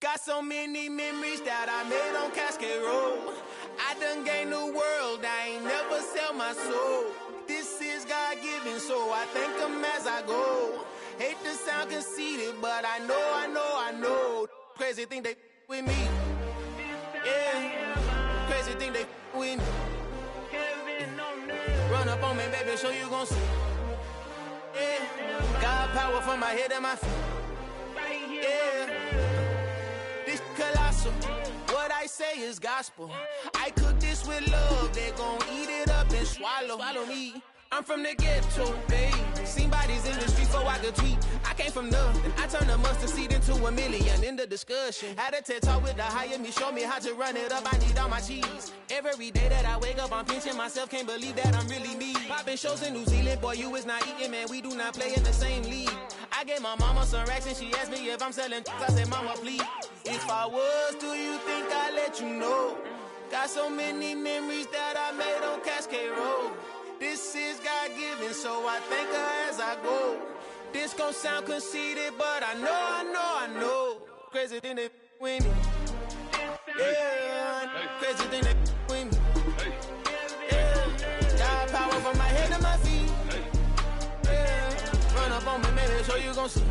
Got so many memories that I made on Cascade Road. I done gained the world, I ain't never sell my soul. This is God-given, so I thank him as I go. Hate to sound conceited, but I know. Crazy thing they with me. Yeah, crazy thing they with me. Run up on me, baby, so you gon' see. Yeah, God power from my head and my feet. Yeah, this colossal. What I say is gospel. I cook this with love, they gon' eat it up and swallow me. I'm from the ghetto, babe. Seen bodies in the street so I could tweet. I came from nothing. I turned a mustard seed into a million in the discussion. Had a TED talk with the higher me, show me how to run it up. I need all my cheese. Every day that I wake up, I'm pinching myself. Can't believe that I'm really me. Popping shows in New Zealand, boy, you is not eating, man. We do not play in the same league. I gave my mama some racks and she asked me if I'm selling. I said, mama, please. If I was, do you think I'd let you know? Got so many memories that I made on Cascade Road. This is God-given, so I thank her as I go. This gon' sound conceited, but I know. Crazy thing they with me. Yeah, crazy thing they with me. Yeah, God power from my head to my feet. Yeah, run up on me, maybe, so you gon' see.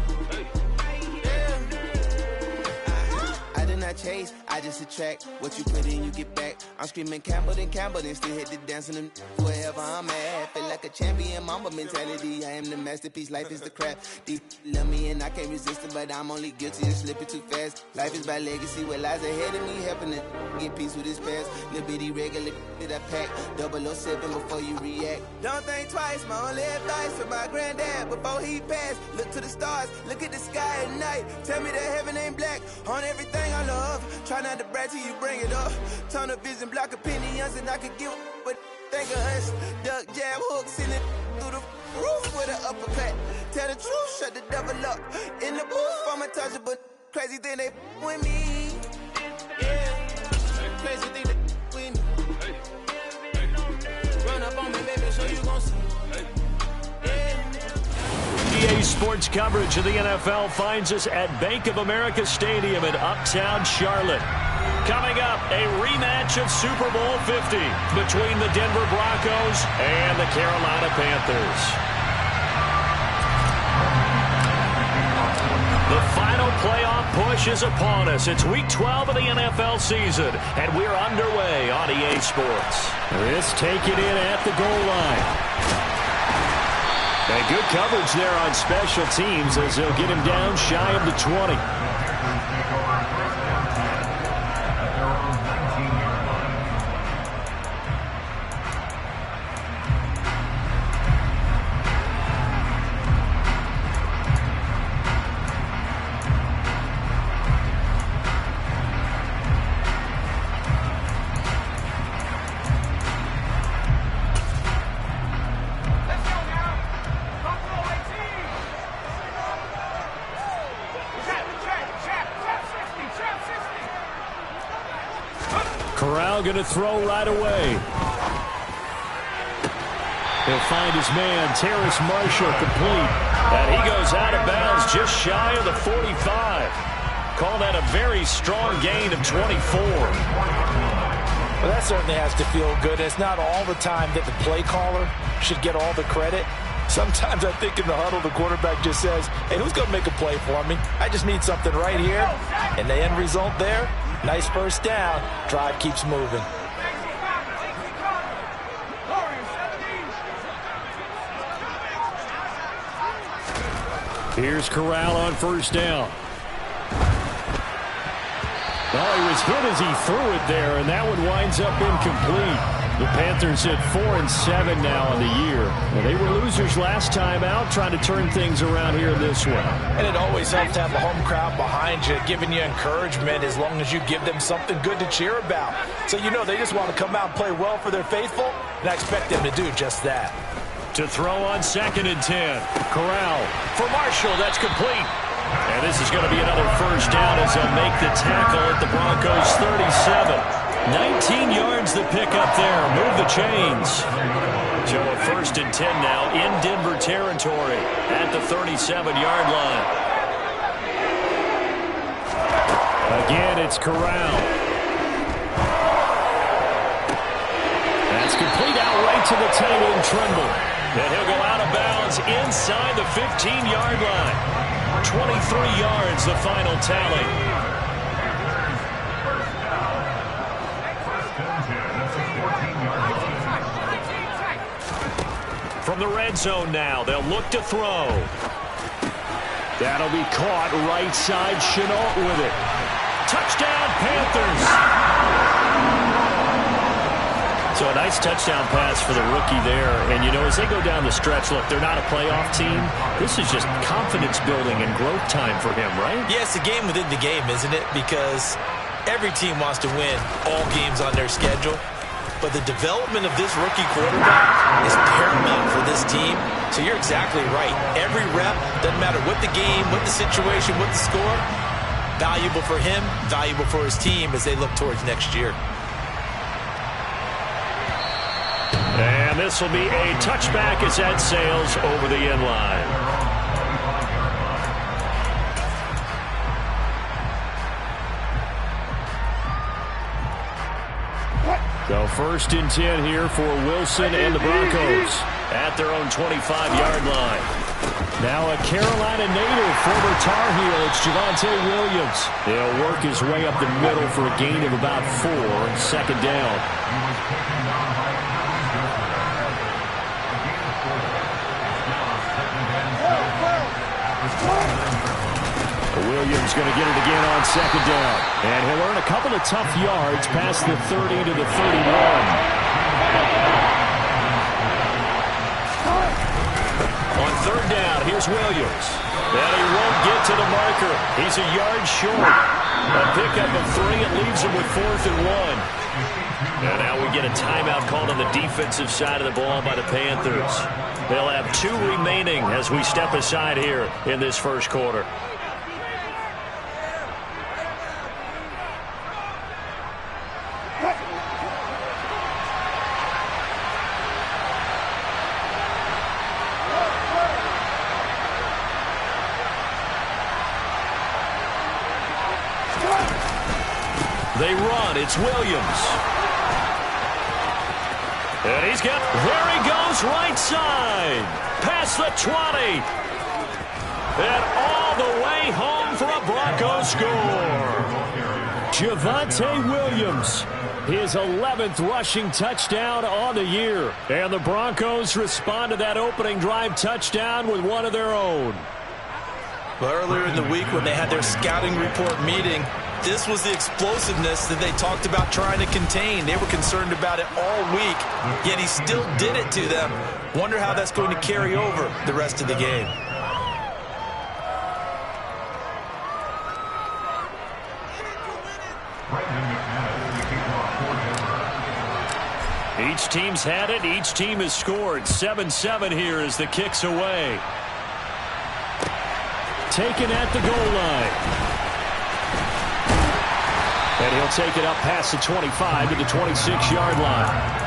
I did not chase, I just attract. What you put in, you get back. I'm screaming Campbell, then still hit the dance and wherever I'm at. Feel like a champion, mamba mentality. I am the masterpiece, life is the crap. Deep love me and I can't resist it, but I'm only guilty of slipping too fast. Life is by legacy, what lies ahead of me, helping to get peace with his past. Little bitty regular that I pack, 007 before you react. Don't think twice, my only advice for my granddad before he passed. Look to the stars, look at the sky at night. Tell me that heaven ain't black on everything I love. Try not to brag till you bring it up. Turn the vision, block opinions, and I could give but think of us. Duck, jab, hook, send it through the roof with an uppercut. Tell the truth, shut the devil up. In the booth, I'm untouchable. Crazy thing they with me. Yeah, crazy thing they with me. Run up on me, baby, so you gon' see. EA Sports coverage of the NFL finds us at Bank of America Stadium in Uptown Charlotte. Coming up, a rematch of Super Bowl 50 between the Denver Broncos and the Carolina Panthers. The final playoff push is upon us. It's Week 12 of the NFL season, and we're underway on EA Sports. This taken in at the goal line. And good coverage there on special teams as they'll get him down shy of the 20. Corral going to throw right away. He'll find his man, Terrace Marshall, complete. And he goes out of bounds just shy of the 45. Call that a very strong gain of 24. Well, that certainly has to feel good. It's not all the time that the play caller should get all the credit. Sometimes I think in the huddle, the quarterback just says, hey, who's going to make a play for me? I just need something right here. And the end result there, nice first down. Drive keeps moving. Here's Corral on first down. Oh, he was hit as he threw it there, and that one winds up incomplete. The Panthers at 4-7 now on the year. Well, they were losers last time out, trying to turn things around here this one. And it always helps to have a home crowd behind you, giving you encouragement as long as you give them something good to cheer about. So you know they just want to come out and play well for their faithful, and I expect them to do just that. To throw on 2nd and 10. Corral. For Marshall, that's complete. And this is going to be another first down as they'll make the tackle at the Broncos' 37. 19 yards the pick up there. Move the chains. So a 1st and 10 now in Denver territory at the 37-yard line. It's corralled. That's complete out right to the tight end, Tremble. And he'll go out of bounds inside the 15-yard line. 23 yards, the final tally. From the red zone now, they'll look to throw. That'll be caught right side. Chenault with it. Touchdown, Panthers. So a nice touchdown pass for the rookie there. And, you know, as they go down the stretch, look, they're not a playoff team. This is just confidence building and growth time for him, right? Yeah, it's a game within the game, isn't it? Because every team wants to win all games on their schedule. But the development of this rookie quarterback is paramount for this team. So you're exactly right. Every rep, doesn't matter what the game, what the situation, what the score, valuable for him, valuable for his team as they look towards next year. And this will be a touchback as that sails over the end line. So 1st and 10 here for Wilson and the Broncos at their own 25-yard line. Now a Carolina native, former Tar Heel, it's Javonte Williams. He'll work his way up the middle for a gain of about 4, 2nd down. Williams going to get it again on 2nd down. And he'll earn a couple of tough yards past the 30 to the 31. On 3rd down, here's Williams. And he won't get to the marker. He's a yard short. A pickup of 3. It leaves him with 4th and 1. And now we get a timeout called on the defensive side of the ball by the Panthers. They'll have 2 remaining as we step aside here in this first quarter. They run. It's Williams. And he's got, there he goes, right side. Past the 20. And all the way home for a Broncos score. Javonte Williams, his 11th rushing touchdown on the year. And the Broncos respond to that opening drive touchdown with one of their own. Well, earlier in the week when they had their scouting report meeting, this was the explosiveness that they talked about trying to contain. They were concerned about it all week, yet he still did it to them. Wonder how that's going to carry over the rest of the game. Each team's had it. Each team has scored. 7-7 here as the kick's away. Taken at the goal line. And he'll take it up past the 25 to the 26-yard line.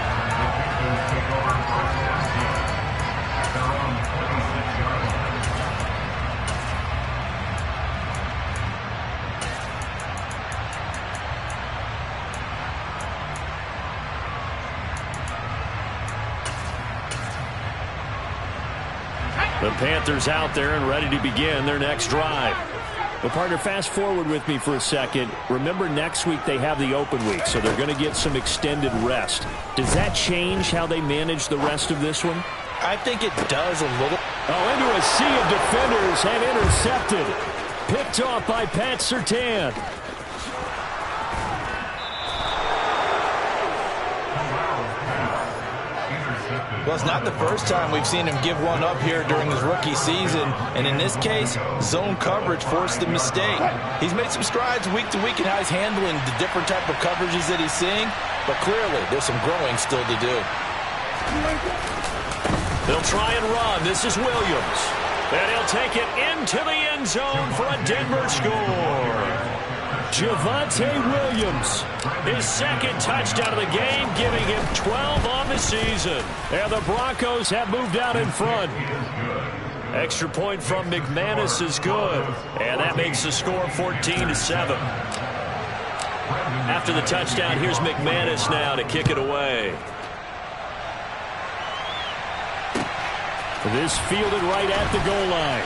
The Panthers out there and ready to begin their next drive. Well, partner, fast forward with me for a second. Remember, next week they have the open week, so they're going to get some extended rest. Does that change how they manage the rest of this one? I think it does a little. Oh, into a sea of defenders and intercepted. Picked off by Pat Surtain. Well, it's not the first time we've seen him give one up here during his rookie season. And in this case, zone coverage forced the mistake. He's made some strides week to week in how he's handling the different type of coverages that he's seeing. But clearly, there's some growing still to do. They'll try and run. This is Williams. And he'll take it into the end zone for a Denver score. Javonte Williams, his 2nd touchdown of the game, giving him 12 on the season. And the Broncos have moved out in front. Extra point from McManus is good. And that makes the score 14-7. After the touchdown, here's McManus now to kick it away. This fielded right at the goal line.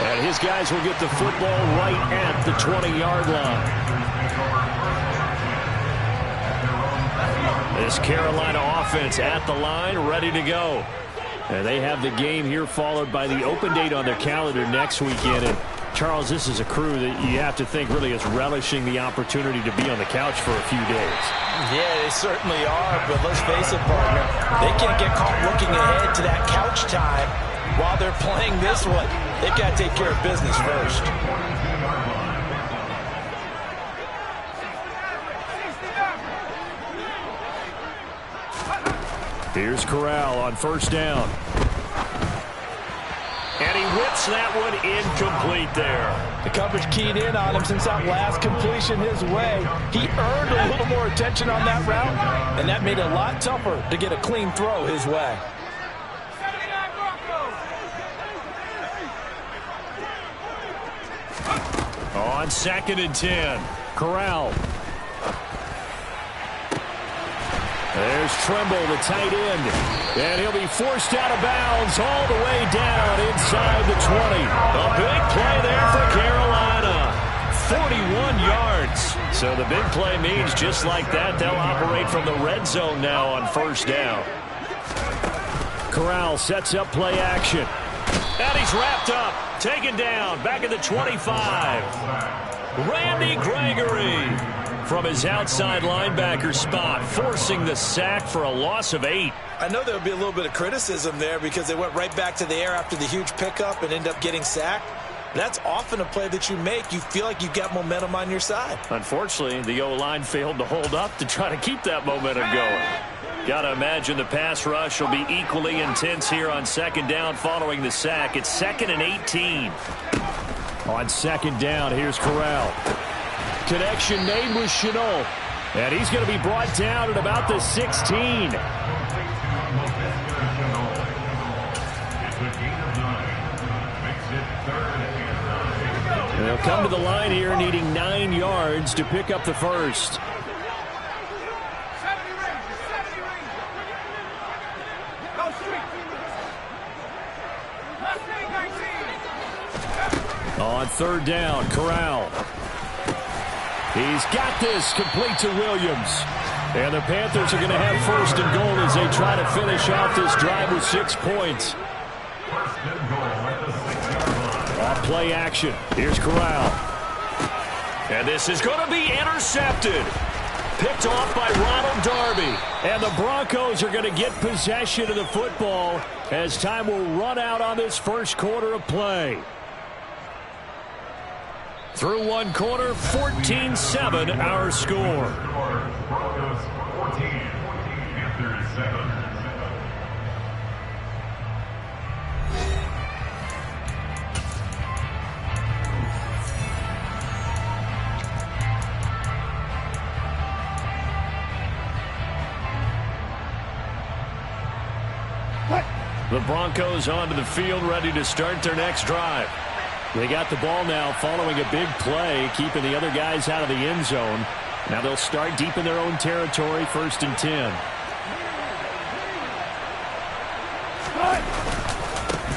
And his guys will get the football right at the 20-yard line. This Carolina offense at the line, ready to go. And they have the game here followed by the open date on their calendar next weekend. And Charles, this is a crew that you have to think really is relishing the opportunity to be on the couch for a few days. Yeah, they certainly are, but let's face it, partner, they can't get caught looking ahead to that couch time while they're playing this one. They've got to take care of business first. Here's Corral on first down. And he whips that one incomplete there. The coverage keyed in on him since that last completion his way. He earned a little more attention on that route, and that made it a lot tougher to get a clean throw his way. On 2nd and 10, Corral. There's Tremble, the tight end. And he'll be forced out of bounds all the way down inside the 20. A big play there for Carolina. 41 yards. So the big play means just like that, they'll operate from the red zone now on first down. Corral sets up play action. And he's wrapped up. Taken down. Back at the 25. Randy Gregory from his outside linebacker spot, forcing the sack for a loss of 8. I know there would be a little bit of criticism there because they went right back to the air after the huge pickup and end up getting sacked. That's often a play that you make. You feel like you've got momentum on your side. Unfortunately, the O-line failed to hold up to try to keep that momentum going. Got to imagine the pass rush will be equally intense here on 2nd down following the sack. It's 2nd and 18. On 2nd down, here's Corral. Connection made with Chenault. And he's going to be brought down at about the 16. And they'll come to the line here needing 9 yards to pick up the first. On 3rd down, Corral. He's got this, complete to Williams. And the Panthers are going to have 1st and goal as they try to finish off this drive with 6 points. Off play action. Here's Corral. And this is going to be intercepted. Picked off by Ronald Darby. And the Broncos are going to get possession of the football as time will run out on this first quarter of play. Through one quarter, 14-7 our score. The Broncos onto the field, ready to start their next drive. They got the ball now following a big play, keeping the other guys out of the end zone. Now they'll start deep in their own territory, 1st and 10.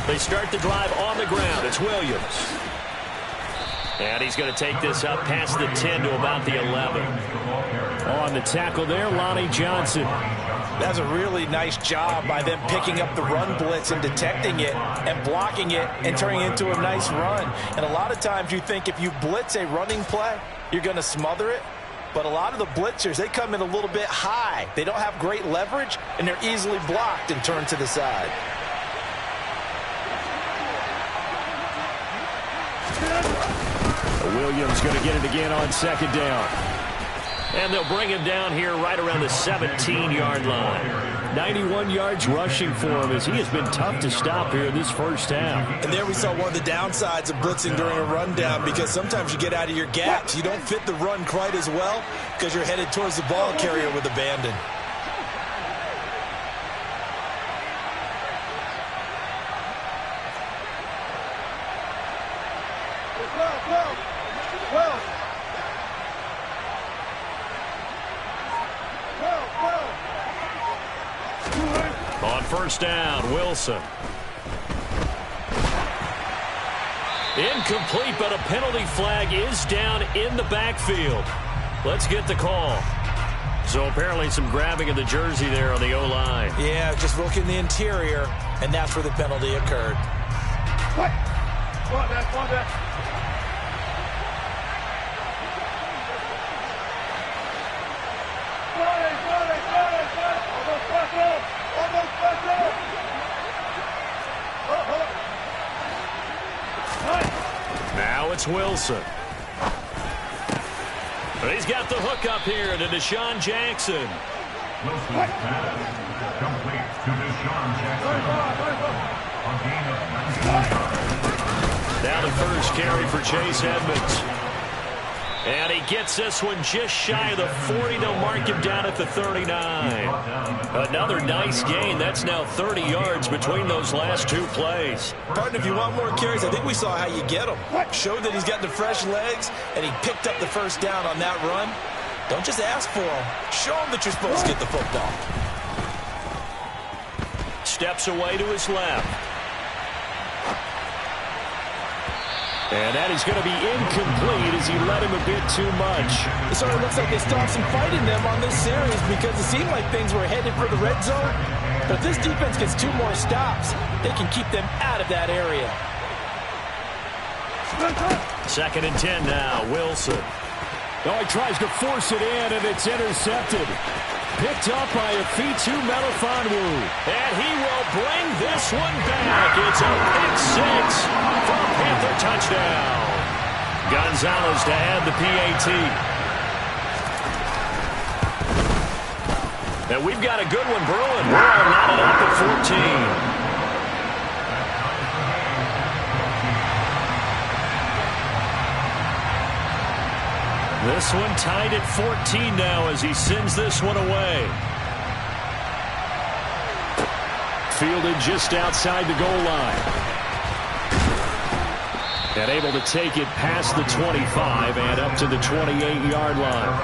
They start the drive on the ground. It's Williams. And he's going to take this up past the 10 to about the 11. On the tackle there, Lonnie Johnson. That's a really nice job by them picking up the run blitz and detecting it and blocking it and turning it into a nice run. And a lot of times you think if you blitz a running play, you're going to smother it. But a lot of the blitzers, they come in a little bit high. They don't have great leverage, and they're easily blocked and turned to the side. Williams going to get it again on 2nd down. And they'll bring him down here right around the 17-yard line. 91 yards rushing for him as he has been tough to stop here in this first half. And there we saw one of the downsides of blitzing during a rundown because sometimes you get out of your gaps. You don't fit the run quite as well because you're headed towards the ball carrier with abandon. first down. Wilson. Incomplete, but a penalty flag is down in the backfield. Let's get the call. So apparently some grabbing of the jersey there on the O-line. Yeah, just looking the interior, and that's where the penalty occurred. What? Come on, back. Now it's Wilson. He's got the hook up here to Deshaun Jackson. Wilson's pass complete to Deshaun Jackson. A gain of 19 yards. Now the first carry for Chase Edmonds. And he gets this one just shy of the 40. They'll mark him down at the 39. Another nice gain. That's now 30 yards between those last two plays. Partner, if you want more carries, I think we saw how you get them. Showed that he's got the fresh legs, and he picked up the first down on that run. Don't just ask for them. Show him that you're supposed to get the football. Steps away to his left. And that is going to be incomplete as he led him a bit too much. It sort of looks like they still have some fight in them on this series because it seemed like things were headed for the red zone. But if this defense gets 2 more stops, they can keep them out of that area. 2nd and 10 now. Wilson. Oh, he tries to force it in, and it's intercepted. Picked up by Afitu Melifonwu. And he will bring this one back. It's a pick-6 for a Panther touchdown. Gonzalez to add the PAT. And we've got a good one brewing. We're all knotted up at 14. This one tied at 14 now as he sends this one away. Fielded just outside the goal line. And able to take it past the 25 and up to the 28-yard line.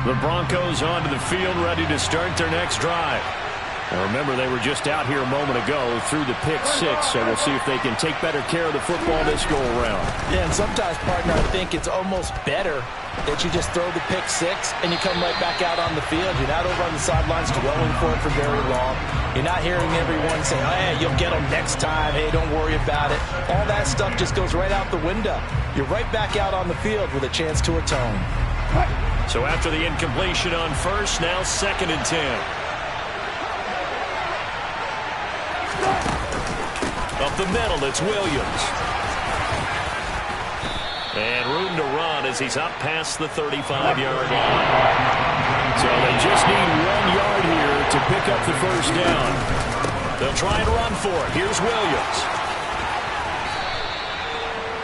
The Broncos onto the field ready to start their next drive. Now remember, they were just out here a moment ago through the pick-6, so we'll see if they can take better care of the football this go-around. Yeah, and sometimes, partner, I think it's almost better that you just throw the pick-6 and you come right back out on the field. You're not over on the sidelines dwelling for it for very long. You're not hearing everyone say, oh, hey, you'll get them next time. Hey, don't worry about it. All that stuff just goes right out the window. You're right back out on the field with a chance to atone. So after the incompletion on first, now 2nd and 10. Up the middle, it's Williams. And room to run as he's up past the 35-yard line. So they just need 1 yard here to pick up the first down. They'll try and run for it. Here's Williams.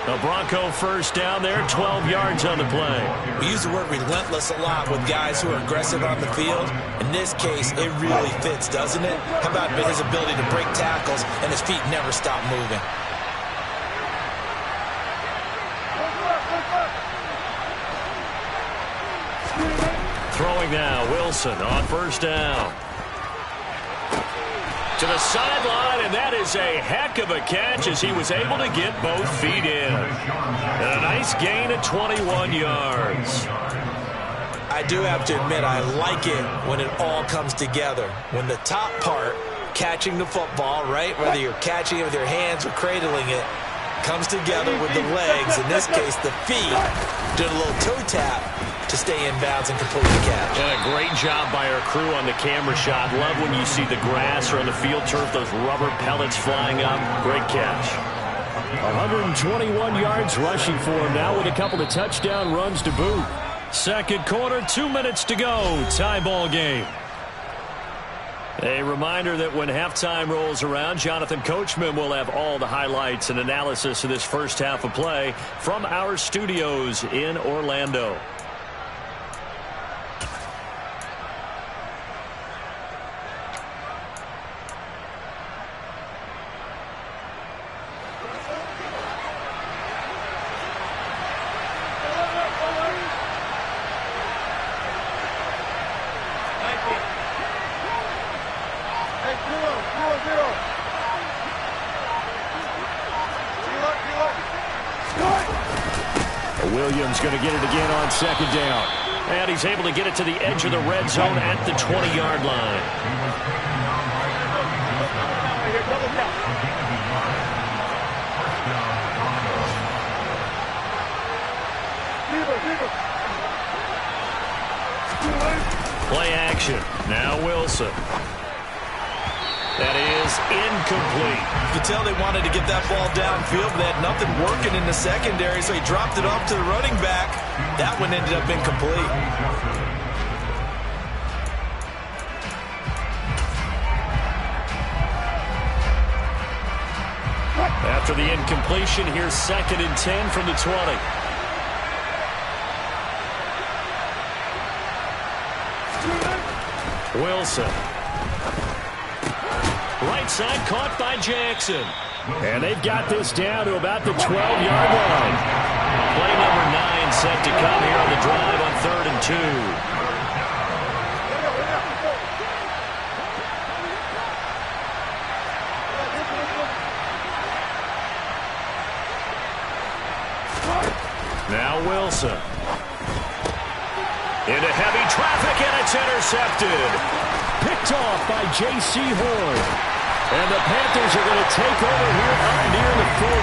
A Bronco first down there, 12 yards on the play. We use the word relentless a lot with guys who are aggressive on the field. In this case, it really fits, doesn't it? How about his ability to break tackles and his feet never stop moving? Throwing now, Wilson on first down. To the sideline, and that is a heck of a catch as he was able to get both feet in. And a nice gain of 21 yards. I do have to admit, I like it when it all comes together. When the top part, catching the football, right, whether you're catching it with your hands or cradling it, comes together with the legs, in this case the feet, did a little toe tap to stay in bounds and complete the catch. And a great job by our crew on the camera shot. Love when you see the grass or on the field turf, those rubber pellets flying up. Great catch. 121 yards rushing for him now with a couple of touchdown runs to boot. Second quarter, 2 minutes to go. Tie ball game. A reminder that when halftime rolls around, Jonathan Coachman will have all the highlights and analysis of this first half of play from our studios in Orlando. Williams going to get it again on second down. And he's able to get it to the edge of the red zone at the 20-yard line. Play action. Now Wilson. That is incomplete. You could tell they wanted to get that ball downfield, but they had nothing working in the secondary, so he dropped it off to the running back. That one ended up incomplete. After the incompletion, here's 2nd and 10 from the 20. Wilson. Right side caught by Jackson. And they've got this down to about the 12-yard line. Play number 9 set to come here on the drive on 3rd and 2. Now Wilson. Into heavy traffic, and it's intercepted. Picked off by J.C. Horn. And the Panthers are going to take over here up near the 40.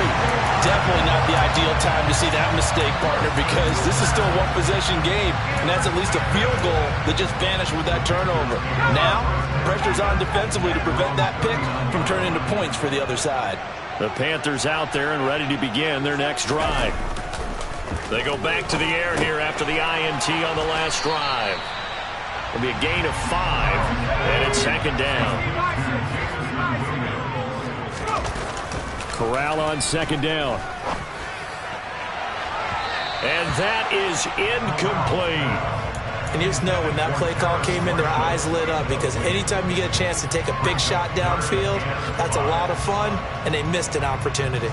Definitely not the ideal time to see that mistake, partner, because this is still a one-possession game, and that's at least a field goal that just vanished with that turnover. Now, pressure's on defensively to prevent that pick from turning into points for the other side. The Panthers out there and ready to begin their next drive. They go back to the air here after the INT on the last drive. It'll be a gain of 5, and it's 2nd down. Corral on 2nd down. And that is incomplete. And you just know when that play call came in, their eyes lit up, because anytime you get a chance to take a big shot downfield, that's a lot of fun, and they missed an opportunity.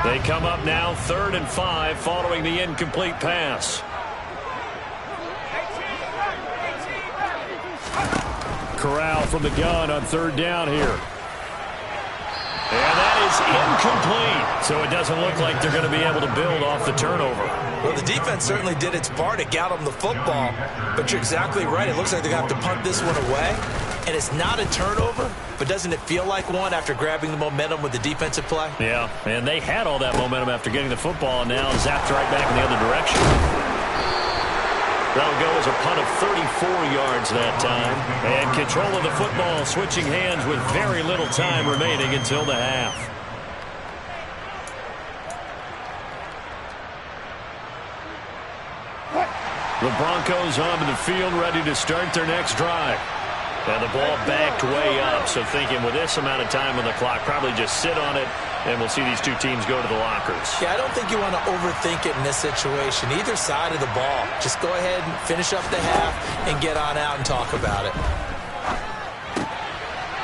They come up now 3rd and 5 following the incomplete pass. Corral from the gun on 3rd down here. And that is incomplete. So it doesn't look like they're going to be able to build off the turnover. Well, the defense certainly did its part to get them the football. But you're exactly right. It looks like they're going to have to punt this one away. And it's not a turnover, but doesn't it feel like one after grabbing the momentum with the defensive play? Yeah, and they had all that momentum after getting the football, and now zapped right back in the other direction. That'll go as a punt of 34 yards that time. And control of the football switching hands with very little time remaining until the half. The Broncos onto the field ready to start their next drive. And the ball backed way up, so thinking with this amount of time on the clock, probably just sit on it, and we'll see these two teams go to the lockers. Yeah, I don't think you want to overthink it in this situation. Either side of the ball. Just go ahead and finish up the half and get on out and talk about it.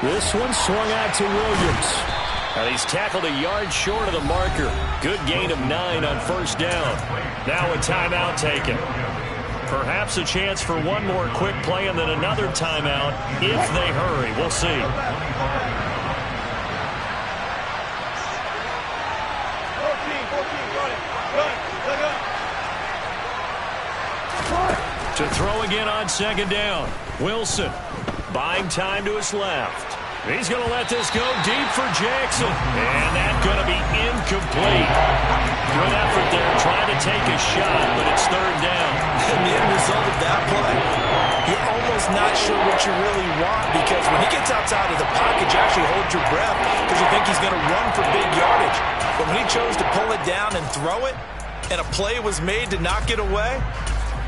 This one swung out to Williams. And he's tackled a yard short of the marker. Good gain of 9 on 1st down. Now a timeout taken. Perhaps a chance for one more quick play and then another timeout if they hurry. We'll see. 14, to throw again on 2nd down. Wilson buying time to his left. He's going to let this go deep for Jackson. And that's going to be incomplete. Good effort there, trying to take a shot, but it's 3rd down. And the end result of that play, you're almost not sure what you really want, because when he gets outside of the pocket, you actually hold your breath because you think he's going to run for big yardage. But when he chose to pull it down and throw it, and a play was made to knock it away,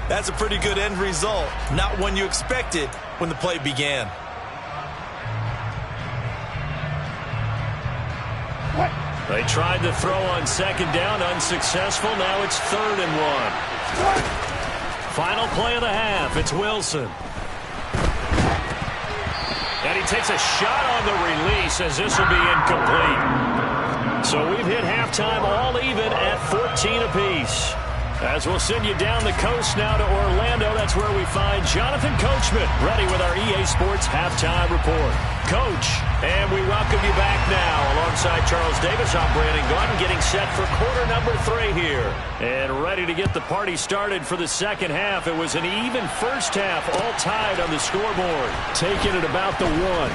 that's a pretty good end result. Not one you expected when the play began. They tried to throw on 2nd down, unsuccessful. Now it's 3rd and 1. Final play of the half. It's Wilson. And he takes a shot on the release as this will be incomplete. So we've hit halftime all even at 14 apiece. As we'll send you down the coast now to Orlando, that's where we find Jonathan Coachman, ready with our EA Sports Halftime Report. Coach, and we welcome you back now. Alongside Charles Davis, I'm Brandon Gaudin, getting set for quarter number 3 here. And ready to get the party started for the second half. It was an even first half, all tied on the scoreboard. Taking it about the 1.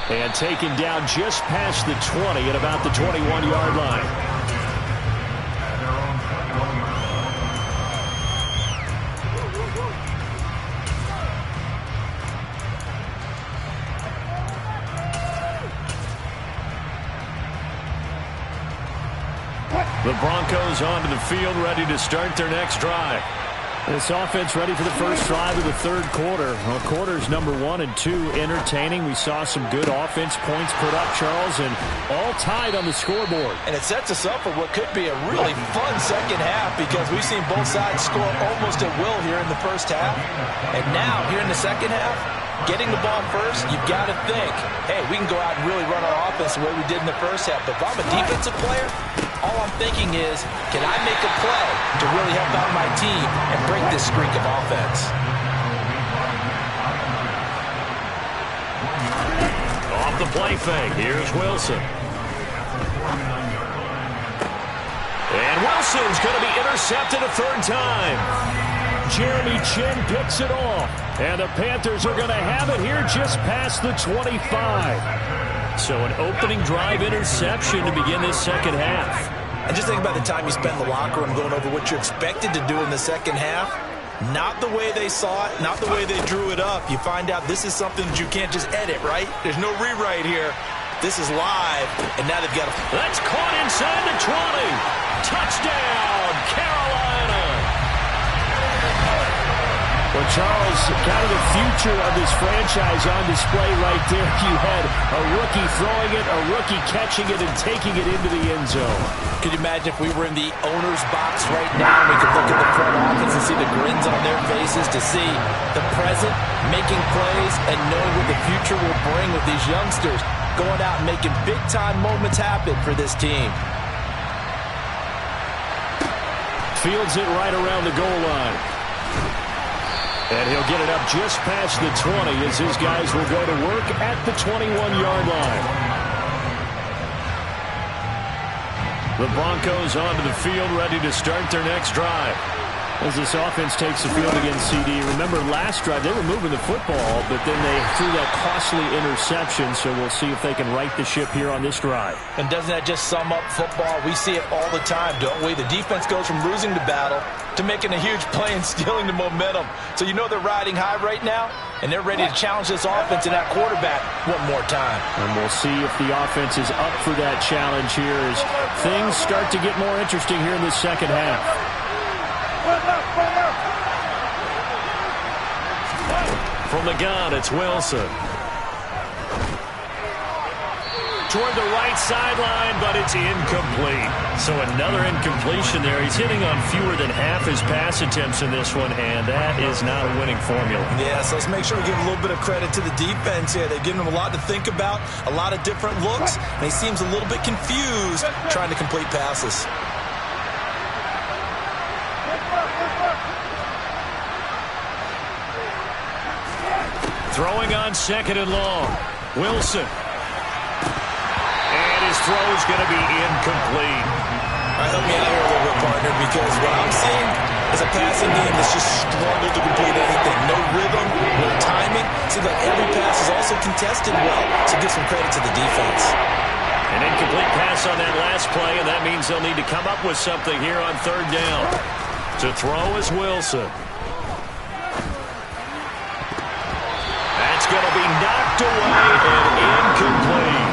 And taken down just past the 20 at about the 21-yard line. The Broncos onto the field, ready to start their next drive. This offense ready for the first drive of the third quarter. Well, quarters number 1 and 2 entertaining. We saw some good offense points put up, Charles, and all tied on the scoreboard. And it sets us up for what could be a really fun second half because we've seen both sides score almost at will here in the first half. And now, here in the second half, getting the ball first, you've got to think, hey, we can go out and really run our offense the way we did in the first half. But if I'm a defensive player, all I'm thinking is, can I make a play to really help out my team and break this streak of offense? Off the play fake, here's Wilson. And Wilson's going to be intercepted a third time. Jeremy Chin picks it off. And the Panthers are going to have it here just past the 25. So an opening drive interception to begin this second half. And just think about the time you spent in the locker room going over what you expected to do in the second half. Not the way they saw it, not the way they drew it up. You find out this is something that you can't just edit, right? There's no rewrite here. This is live, and now they've got to... That's caught inside the 20. Touchdown, Carolina. Well, Charles, kind of the future of this franchise on display right there. You had a rookie throwing it, a rookie catching it, and taking it into the end zone. Could you imagine if we were in the owner's box right now, we could look at the front office and see the grins on their faces, to see the present making plays and knowing what the future will bring with these youngsters going out and making big-time moments happen for this team. Fields it right around the goal line. And he'll get it up just past the 20 as his guys will go to work at the 21-yard line. The Broncos onto the field, ready to start their next drive. As this offense takes the field against CD. Remember, last drive, they were moving the football, but then they threw that costly interception, so we'll see if they can right the ship here on this drive. And doesn't that just sum up football? We see it all the time, don't we? The defense goes from losing the battle to making a huge play and stealing the momentum. So you know they're riding high right now, and they're ready to challenge this offense and that quarterback one more time. And we'll see if the offense is up for that challenge here as things start to get more interesting here in the second half. From the gun, it's Wilson. Toward the right sideline, but it's incomplete. So another incompletion there. He's hitting on fewer than half his pass attempts in this one, and that is not a winning formula. Yeah, so let's make sure we give a little bit of credit to the defense here. They've given him a lot to think about, a lot of different looks, and he seems a little bit confused trying to complete passes. Throwing on second and long. Wilson. And his throw is going to be incomplete. All right, help me out here a little bit, partner, because what I'm seeing is a passing game that's just struggled to complete anything. No rhythm, no timing. Seems like every pass is also contested well, so give some credit to the defense. An incomplete pass on that last play, and that means they'll need to come up with something here on third down. To throw is Wilson. That's going to be knocked away and incomplete.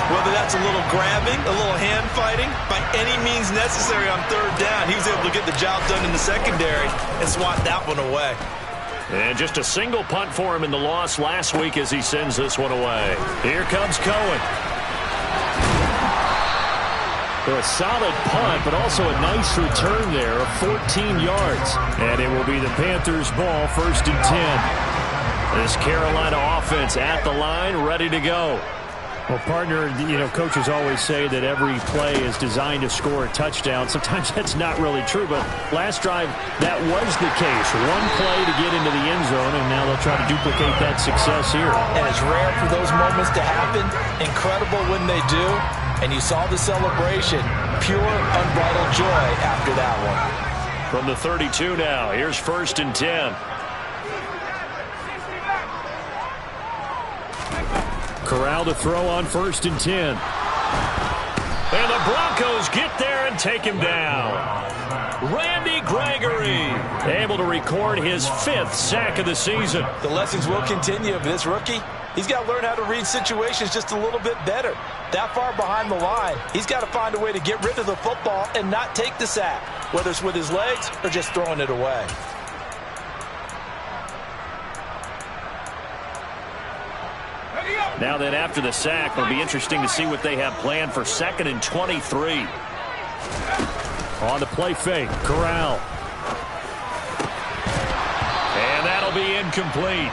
Whether that's a little grabbing, a little hand fighting, by any means necessary on third down, he was able to get the job done in the secondary and swat that one away. And just a single punt for him in the loss last week as he sends this one away. Here comes Cohen. A solid punt, but also a nice return there of 14 yards. And it will be the Panthers' ball, 1st and 10. This Carolina offense at the line, ready to go. Well, partner, coaches always say that every play is designed to score a touchdown. Sometimes that's not really true, but last drive, that was the case. One play to get into the end zone, and now they'll try to duplicate that success here. And it's rare for those moments to happen. Incredible when they do. And you saw the celebration. Pure, unbridled joy after that one. From the 32 now, here's 1st and 10. Corral to throw on 1st and 10. And the Broncos get there and take him down. Randy Gregory able to record his 5th sack of the season. The lessons will continue of this rookie. He's got to learn how to read situations just a little bit better. That far behind the line, he's got to find a way to get rid of the football and not take the sack, whether it's with his legs or just throwing it away. Now then, after the sack, it'll be interesting to see what they have planned for 2nd and 23. On the play fake, Corral. And that'll be incomplete.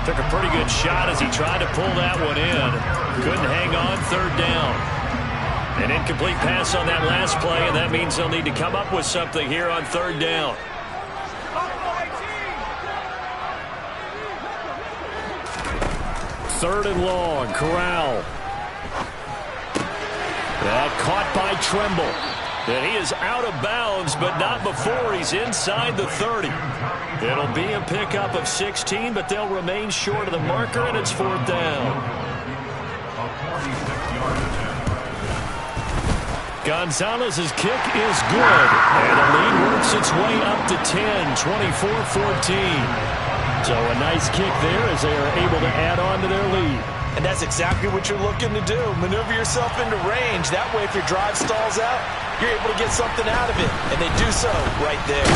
Took a pretty good shot as he tried to pull that one in. Couldn't hang on, 3rd down. An incomplete pass on that last play, and that means they'll need to come up with something here on 3rd down. Third and long, Corral. That caught by Tremble. And he is out of bounds, but not before he's inside the 30. It'll be a pickup of 16, but they'll remain short of the marker, and it's 4th down. Gonzalez's kick is good, and the lead works its way up to 10, 24-14. So a nice kick there as they are able to add on to their lead. And that's exactly what you're looking to do. Maneuver yourself into range. That way, if your drive stalls out, you're able to get something out of it. And they do so right there.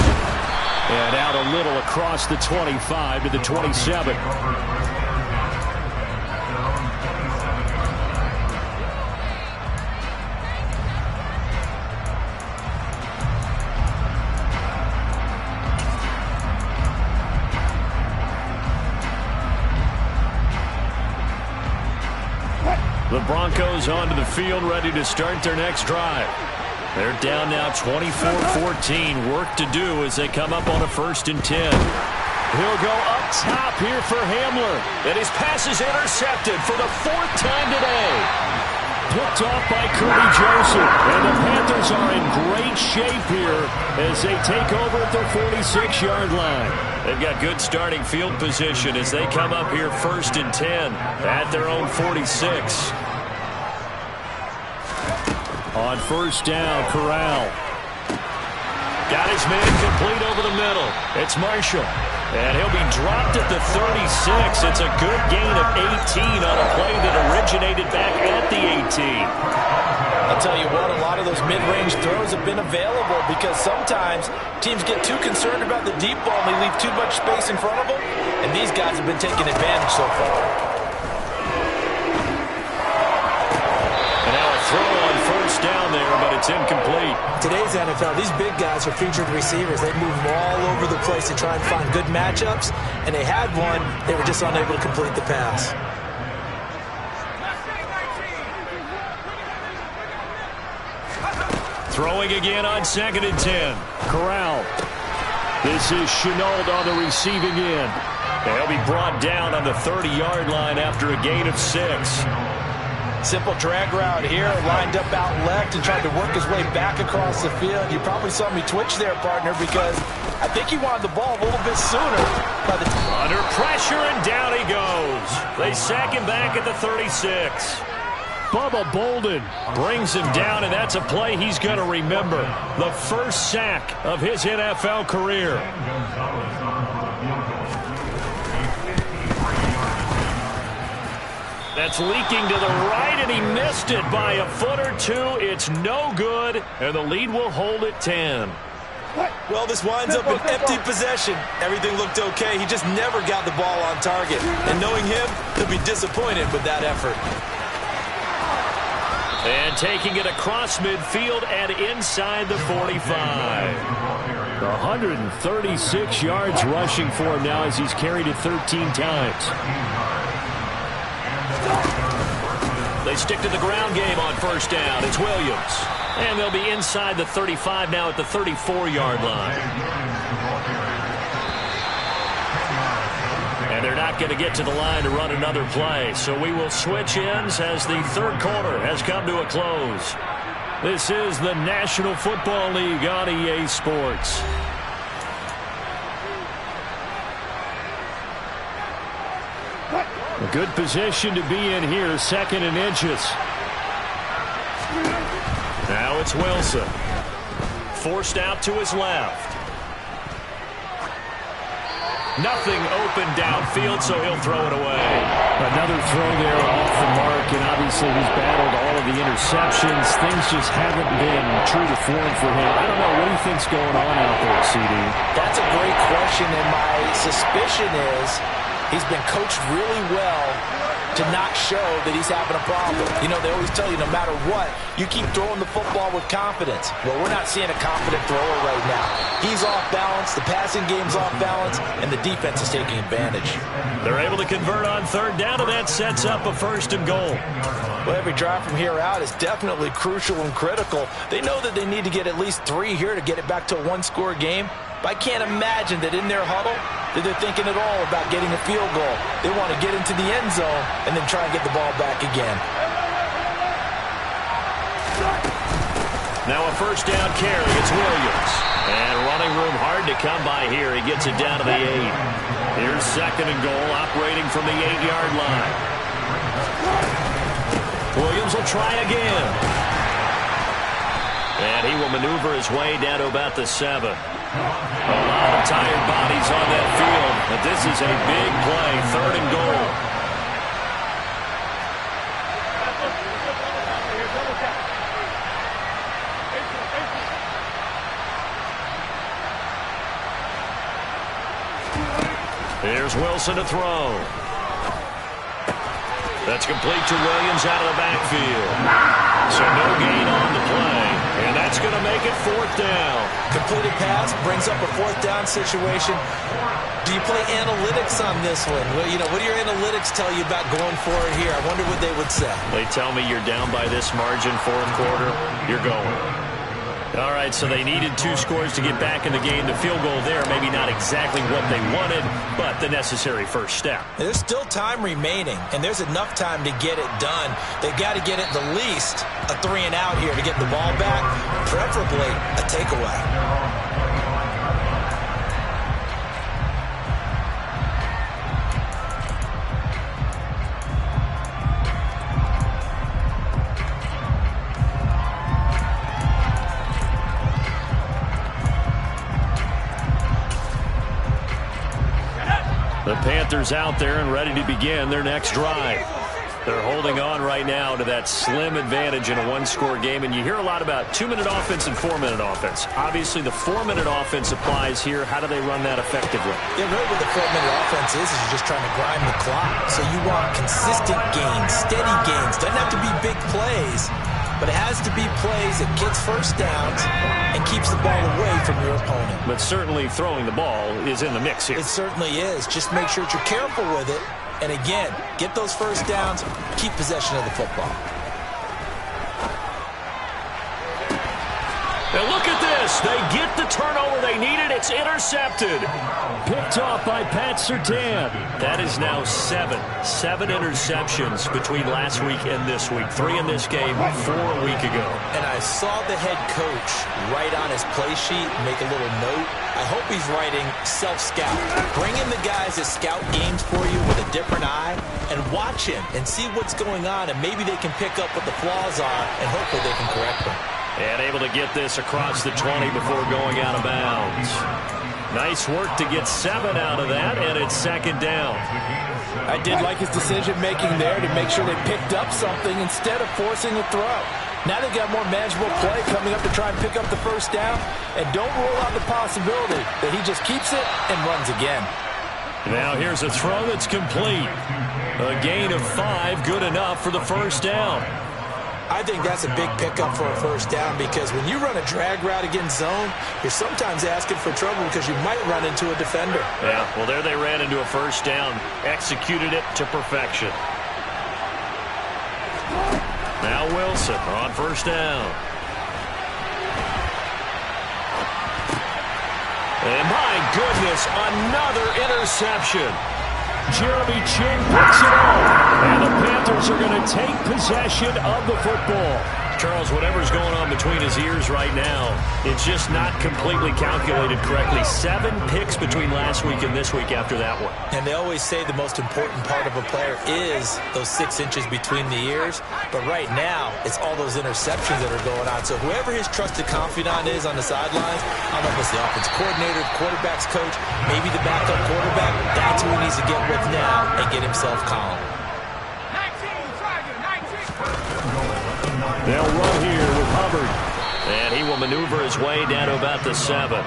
And out a little across the 25 to the 27. The Broncos onto the field, ready to start their next drive. They're down now 24-14. Work to do as they come up on a 1st and 10. He'll go up top here for Hamler. And his pass is intercepted for the 4th time today. Picked off by Curtis Joseph. And the Panthers are in great shape here as they take over at their 46-yard line. They've got good starting field position as they come up here 1st and 10 at their own 46. On 1st down, Corral. Got his man complete over the middle. It's Marshall. And he'll be dropped at the 36. It's a good gain of 18 on a play that originated back at the 18. I'll tell you what, a lot of those mid-range throws have been available because sometimes teams get too concerned about the deep ball and they leave too much space in front of them, and these guys have been taking advantage so far. And now a throw on 1st down there, but it's incomplete. Today's NFL, these big guys are featured receivers. They move them all over the place to try and find good matchups, and they had one. They were just unable to complete the pass. Throwing again on 2nd and 10. Corral. This is Chenault on the receiving end. They'll be brought down on the 30-yard line after a gain of 6. Simple drag route here, lined up out left and tried to work his way back across the field. You probably saw me twitch there, partner, because I think he wanted the ball a little bit sooner. Under pressure, and down he goes. They sack him back at the 36. Bubba Bolden brings him down, and that's a play he's going to remember. The first sack of his NFL career. That's leaking to the right, and he missed it by a foot or two. It's no good, and the lead will hold at 10. Well, this winds up an empty possession. Everything looked okay. He just never got the ball on target. And knowing him, he'll be disappointed with that effort. And taking it across midfield and inside the 45. 136 yards rushing for him now as he's carried it 13 times. They They stick to the ground game on first down. It's Williams. And they'll be inside the 35 now at the 34-yard line. And they're not going to get to the line to run another play. So we will switch ends as the third quarter has come to a close. This is the National Football League on EA Sports. A good position to be in here, second and inches. Now it's Wilson. Forced out to his left. Nothing open downfield, so he'll throw it away. Another throw there off the mark, and obviously he's battled all of the interceptions. Things just haven't been true to form for him. I don't know. What do you think's going on out there, CD? That's a great question, and my suspicion is he's been coached really well to not show that he's having a problem. You know, they always tell you no matter what, you keep throwing the football with confidence. Well, we're not seeing a confident thrower right now. He's off balance, the passing game's off balance, and the defense is taking advantage. They're able to convert on third down, and that sets up a first and goal. Well, every drive from here out is definitely crucial and critical. They know that they need to get at least 3 here to get it back to a one-score game. But I can't imagine that in their huddle that they're thinking at all about getting a field goal. They want to get into the end zone and then try and get the ball back again. Now a first down carry. It's Williams. And running room hard to come by here. He gets it down to the 8. Here's second and goal, operating from the 8-yard line. Williams will try again. And he will maneuver his way down to about the 7. A lot of tired bodies on that field, but this is a big play, third and goal. Here's Wilson to throw. That's complete to Williams out of the backfield. So no gain on the play, and that's going to make it fourth down. Completed pass brings up a fourth down situation. Do you play analytics on this one? Well, you know, what do your analytics tell you about going for it here? I wonder what they would say. They tell me you're down by this margin, fourth quarter, you're going. All right, so they needed 2 scores to get back in the game. The field goal there, maybe not exactly what they wanted, but the necessary first step. There's still time remaining, and there's enough time to get it done. They've got to get at the least a 3 and out here to get the ball back, preferably a takeaway. The Panthers out there and ready to begin their next drive. They're holding on right now to that slim advantage in a one-score game, and you hear a lot about 2-minute offense and 4-minute offense. Obviously, the 4-minute offense applies here. How do they run that effectively? Yeah, really what the 4-minute offense is you're just trying to grind the clock. So you want consistent gains, steady gains. Doesn't have to be big plays, but it has to be plays that gets first downs and keeps the ball away from your opponent. But certainly throwing the ball is in the mix here. It certainly is. Just make sure that you're careful with it. And again, get those first downs, keep possession of the football. Now look at this. They get the turnover they needed. It's intercepted. Picked off by Pat Surtain. That is now 7 interceptions between last week and this week. 3 in this game, 4 a week ago. And I saw the head coach write on his play sheet, make a little note. I hope he's writing self-scout. Bring in the guys that scout games for you with a different eye and watch him and see what's going on, and maybe they can pick up what the flaws are, and hopefully they can correct them. And able to get this across the 20 before going out of bounds. Nice work to get 7 out of that, and it's second down. I did like his decision-making there to make sure they picked up something instead of forcing a throw. Now they've got more manageable play coming up to try and pick up the first down, and don't rule out the possibility that he just keeps it and runs again. Now here's a throw that's complete. A gain of 5, good enough for the first down. I think that's a big pickup for a first down, because when you run a drag route against zone, you're sometimes asking for trouble because you might run into a defender. Yeah, well, there they ran into a first down, executed it to perfection. Now Wilson on first down. And my goodness, another interception. Jeremy Chin picks it up. And the Panthers are going to take possession of the football. Charles, whatever's going on between his ears right now, it's just not completely calculated correctly. 7 picks between last week and this week after that one. And they always say the most important part of a player is those 6 inches between the ears. But right now, it's all those interceptions that are going on. So whoever his trusted confidant is on the sidelines, I don't know if it's the offensive coordinator, the quarterback's coach, maybe the backup quarterback, that's who he needs to get with now and get himself calm. They'll run here with Hubbard. And he will maneuver his way down to about the 7.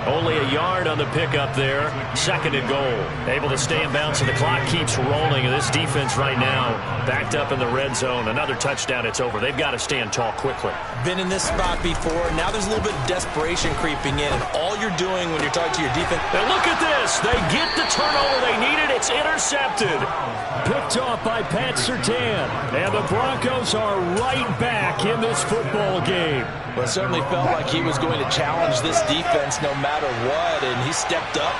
Only a yard on the pickup there. 2nd and goal. Able to stay in bounds, and the clock keeps rolling. And this defense right now backed up in the red zone. Another touchdown, it's over. They've got to stand tall quickly. Been in this spot before. Now there's a little bit of desperation creeping in. And all you're doing when you're talking to your defense. And look at this. They get the turnover they needed. It's intercepted. Picked off by Pat Surtain. And the Broncos are right back in this football game. Well, it certainly felt like he was going to challenge this defense no matter what, and he stepped up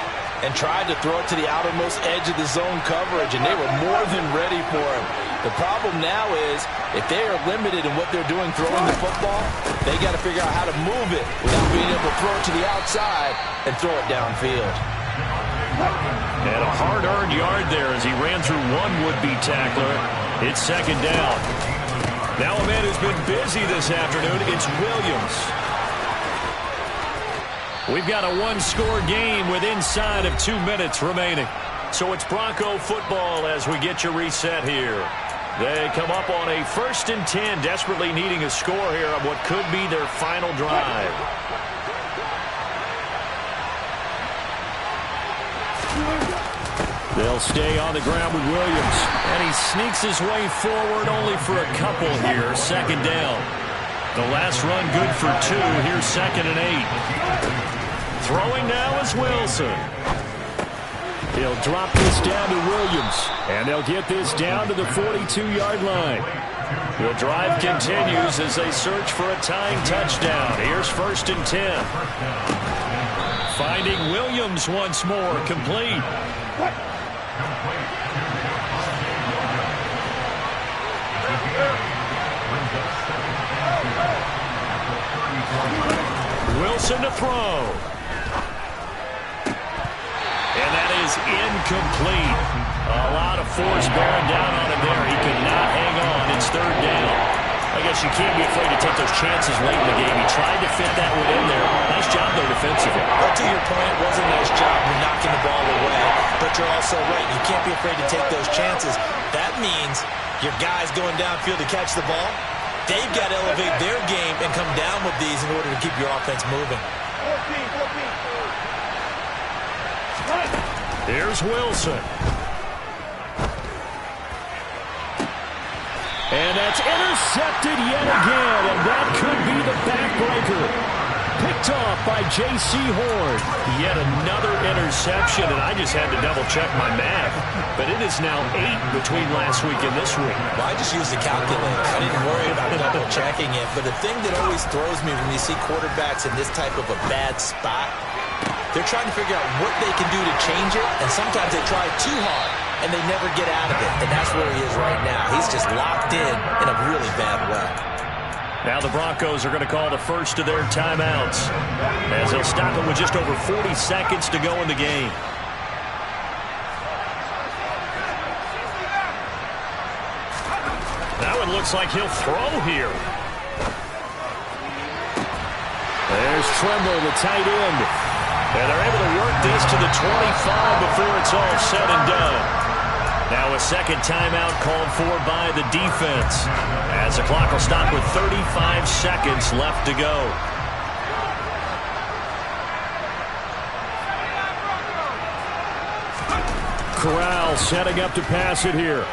and tried to throw it to the outermost edge of the zone coverage, and they were more than ready for him. The problem now is if they are limited in what they're doing throwing the football, they got to figure out how to move it without being able to throw it to the outside and throw it downfield. And a hard-earned yard there as he ran through one would-be tackler. It's 2nd down. Now a man who's been busy this afternoon, it's Williams. We've got a 1-score game with inside of 2 minutes remaining. So it's Bronco football as we get you reset here. They come up on a 1st and 10, desperately needing a score here on what could be their final drive. They'll stay on the ground with Williams. And he sneaks his way forward only for a couple here. 2nd down. The last run good for 2. Here's 2nd and 8. Throwing now is Wilson. He'll drop this down to Williams. And they'll get this down to the 42-yard line. The drive continues as they search for a tying touchdown. Here's 1st and 10. Finding Williams once more. Complete. Wilson to throw. And that is incomplete. A lot of force bearing down on him there. He could not hang on. It's 3rd down. I guess you can't be afraid to take those chances late in the game. He tried to fit that one in there. Nice job, though, defensively. Well, to your point, it was a nice job of knocking the ball away. But you're also right. You can't be afraid to take those chances. That means your guys going downfield to catch the ball, they've got to elevate their game and come down with these in order to keep your offense moving. Here's Wilson. And that's intercepted yet again, and that could be the backbreaker. Picked off by J.C. Horn. Yet another interception, and I just had to double-check my math. But it is now 8 between last week and this week. Well, I just used the calculator. I didn't worry about double-checking it. But the thing that always throws me when you see quarterbacks in this type of a bad spot, they're trying to figure out what they can do to change it, and sometimes they try too hard, and they never get out of it. And that's where he is right now. He's just locked in a really bad way. Now the Broncos are going to call the first of their timeouts as they'll stop it with just over 40 seconds to go in the game. Now it looks like he'll throw here. There's Tremble, the tight end. And they're able to work this to the 25 before it's all said and done. Now a second timeout called for by the defense as the clock will stop with 35 seconds left to go. Corral setting up to pass it here.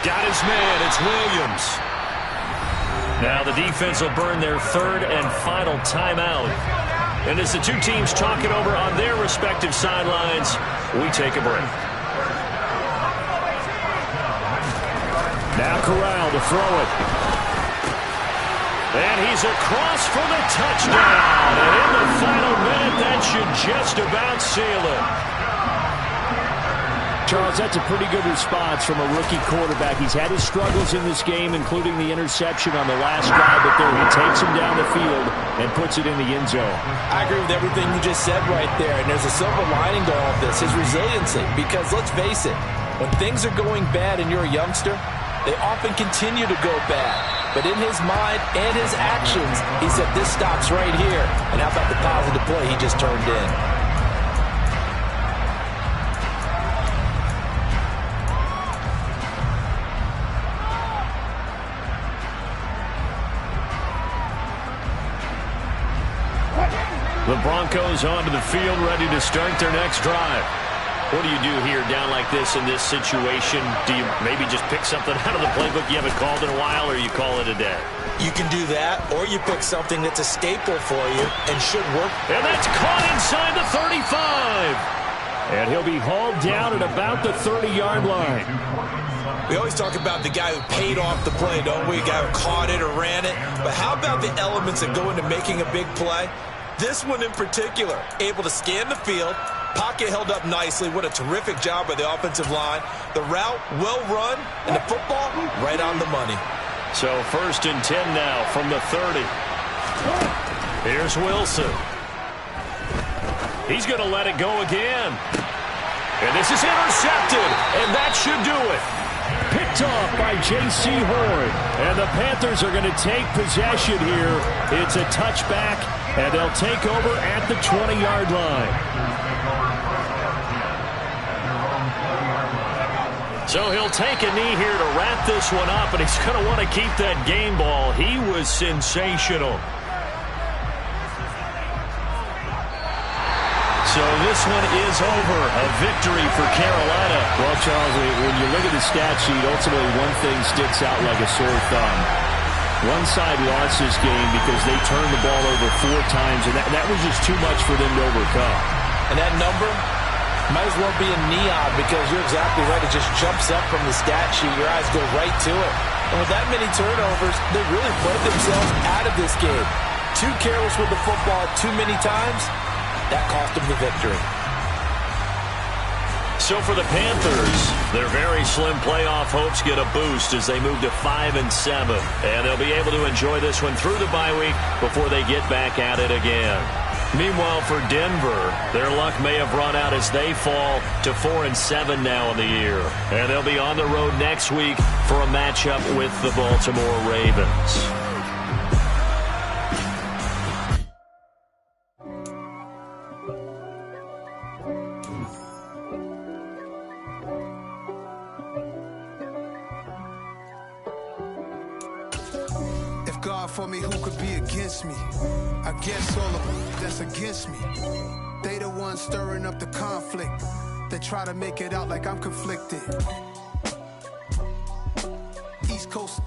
Got his man. It's Williams. Now the defense will burn their 3rd and final timeout. And as the two teams talk it over on their respective sidelines, we take a break. Now Corral to throw it. And he's across for the touchdown. And in the final minute, that should just about seal it. Charles, that's a pretty good response from a rookie quarterback. He's had his struggles in this game, including the interception on the last drive, but there he takes him down the field and puts it in the end zone. I agree with everything you just said right there, and there's a silver lining to all of this, his resiliency, because let's face it, when things are going bad and you're a youngster, they often continue to go bad. But in his mind and his actions, he said, this stops right here. And how about the positive play he just turned in? The Broncos onto the field, ready to start their next drive. What do you do here down like this in this situation? Do you maybe just pick something out of the playbook you haven't called in a while, or you call it a day? You can do that, or you pick something that's a staple for you and should work. And that's caught inside the 35. And he'll be hauled down at about the 30-yard line. We always talk about the guy who paid off the play, don't we? A guy who caught it or ran it. But how about the elements that go into making a big play? This one in particular, able to scan the field, pocket held up nicely. What a terrific job by the offensive line. The route, well run, and the football, right on the money. So 1st and 10 now from the 30. Here's Wilson. He's going to let it go again. And this is intercepted, and that should do it. Picked off by J.C. Horn. And the Panthers are going to take possession here. It's a touchback, and they'll take over at the 20-yard line. So he'll take a knee here to wrap this one up, and he's going to want to keep that game ball. He was sensational. So this one is over. A victory for Carolina. Well, Charles, when you look at the stat sheet, ultimately one thing sticks out like a sore thumb. One side lost this game because they turned the ball over 4 times, and that was just too much for them to overcome. And that number might as well be a neon, because you're exactly right. It just jumps up from the stat sheet. Your eyes go right to it. And with that many turnovers, they really played themselves out of this game. Too careless with the football too many times. That cost them the victory. So for the Panthers, their very slim playoff hopes get a boost as they move to 5-7. And they'll be able to enjoy this one through the bye week before they get back at it again. Meanwhile, for Denver, their luck may have run out as they fall to 4-7 now in the year. And they'll be on the road next week for a matchup with the Baltimore Ravens. For me, who could be against me? I guess all of them that's against me. They the ones stirring up the conflict. They try to make it out like I'm conflicted. East Coast